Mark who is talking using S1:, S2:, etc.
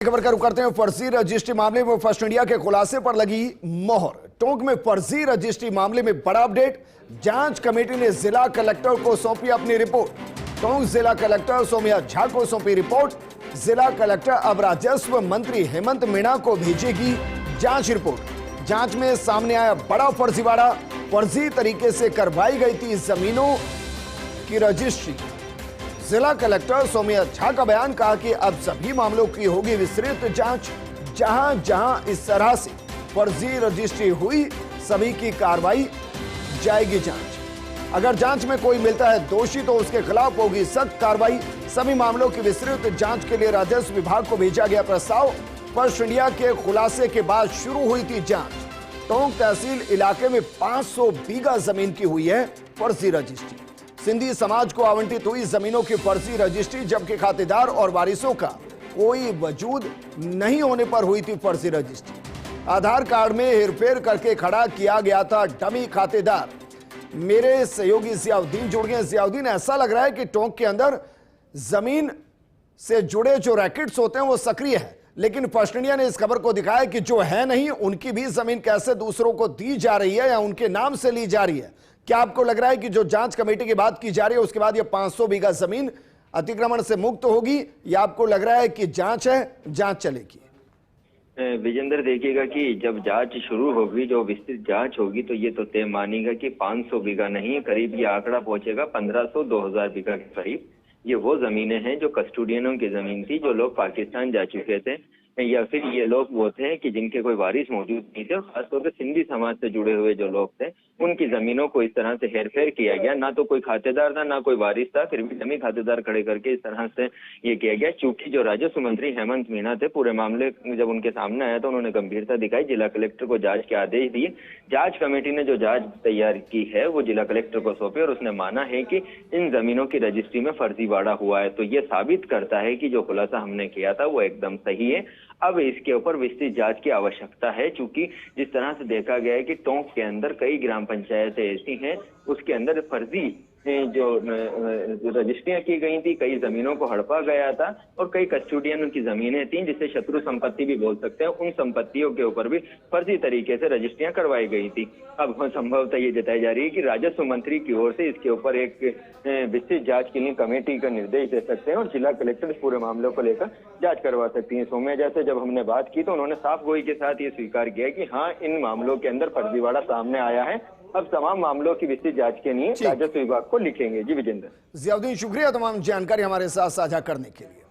S1: खबर का रुख करते हैं। फर्जी रजिस्ट्री मामले में फर्स्ट इंडिया के खुलासे पर लगी मोहर। टोंक में फर्जी रजिस्ट्री मामले में बड़ा अपडेट। जांच कमेटी ने जिला कलेक्टर को सौंपी अपनी रिपोर्ट। टोंक जिला कलेक्टर सौम्या झा को सौंपी रिपोर्ट। जिला कलेक्टर अब राजस्व मंत्री हेमंत मीणा को भेजेगी जांच रिपोर्ट। जांच में सामने आया बड़ा फर्जीवाड़ा। फर्जी तरीके से करवाई गई थी जमीनों की रजिस्ट्री। जिला कलेक्टर सौम्या झा का बयान, कहा कि अब सभी मामलों की होगी विस्तृत जांच। जहां जहां इस तरह से फर्जी रजिस्ट्री हुई सभी की कार्रवाई जाएगी जांच। अगर जांच में कोई मिलता है दोषी तो उसके खिलाफ होगी सख्त कार्रवाई। सभी मामलों की विस्तृत जांच के लिए राजस्व विभाग को भेजा गया प्रस्ताव। फर्स्ट इंडिया के खुलासे के बाद शुरू हुई थी जांच। टोंक तहसील इलाके में 500 बीघा जमीन की हुई है फर्जी रजिस्ट्री। सिंधी समाज को आवंटित हुई जमीनों की फर्जी रजिस्ट्री, जबकि खातेदार और वारिसों का कोई वजूद नहीं होने पर हुई थी फर्जी रजिस्ट्री। आधार कार्ड में हेरफेर करके खड़ा किया गया था डमी खातेदार। मेरे सहयोगी जियाउद्दीन जुड़ गए। जियाउद्दीन, ऐसा लग रहा है कि टोंक के अंदर जमीन से जुड़े जो रैकेट्स होते हैं वो सक्रिय है, लेकिन फर्स्ट इंडिया ने इस खबर को दिखाया कि जो है नहीं उनकी भी जमीन कैसे दूसरों को दी जा रही है या उनके नाम से ली जा रही है। क्या आपको लग रहा है कि जो जांच कमेटी की बात की जा रही है उसके बाद ये 500 बीघा जमीन अतिक्रमण से मुक्त होगी, या आपको लग रहा है कि जांच है, जांच चलेगी?
S2: विजेंद्र, देखिएगा कि जब जांच शुरू होगी, जो विस्तृत जांच होगी, तो ये तो तय मानेगा कि 500 बीघा नहीं, करीब ये आंकड़ा पहुंचेगा 1500-2000 बीघा के करीब। ये वो जमीनें हैं जो कस्टोडियनों की जमीन थी, जो लोग पाकिस्तान जा चुके थे, या फिर ये लोग वो थे कि जिनके कोई वारिस मौजूद नहीं थे। और खासतौर पर सिंधी समाज से जुड़े हुए जो लोग थे उनकी जमीनों को इस तरह से हेरफेर किया गया। ना तो कोई खातेदार था, ना कोई वारिस था, फिर भी डमी खातेदार खड़े करके इस तरह से ये किया गया। चूंकि जो राजस्व मंत्री हेमंत मीणा थे, पूरे मामले जब उनके सामने आया तो उन्होंने गंभीरता दिखाई, जिला कलेक्टर को जांच के आदेश दिए। जांच कमेटी ने जो जांच तैयार की है वो जिला कलेक्टर को सौंपी और उसने माना है कि इन जमीनों की रजिस्ट्री में फर्जीवाड़ा हुआ है। तो ये साबित करता है कि जो खुलासा हमने किया था वो एकदम सही है। अब इसके ऊपर विस्तृत जांच की आवश्यकता है, क्योंकि जिस तरह से देखा गया है कि टोंक के अंदर कई ग्राम पंचायतें ऐसी हैं उसके अंदर फर्जी जो रजिस्ट्रियां की गई थी, कई जमीनों को हड़पा गया था और कई कस्टोडियन की जमीनें थी जिसे शत्रु संपत्ति भी बोल सकते हैं। उन संपत्तियों के ऊपर भी फर्जी तरीके से रजिस्ट्रियां करवाई गई थी। अब संभवतः ये जताई जा रही है कि राजस्व मंत्री की ओर से इसके ऊपर एक विस्तृत जांच के लिए कमेटी का निर्देश दे सकते हैं और जिला कलेक्टर इस पूरे मामलों को लेकर जांच करवा सकती है। सौम्या जैसे जब हमने बात की तो उन्होंने साफ गोई के साथ ये स्वीकार किया कि हाँ, इन मामलों के अंदर फर्जीवाड़ा सामने आया है। अब तमाम मामलों की विस्तृत जांच के लिए राजस्व विभाग को लिखेंगे। जी विजेंद्र।
S1: जियाउद्दीन, शुक्रिया तमाम जानकारी हमारे साथ साझा करने के लिए।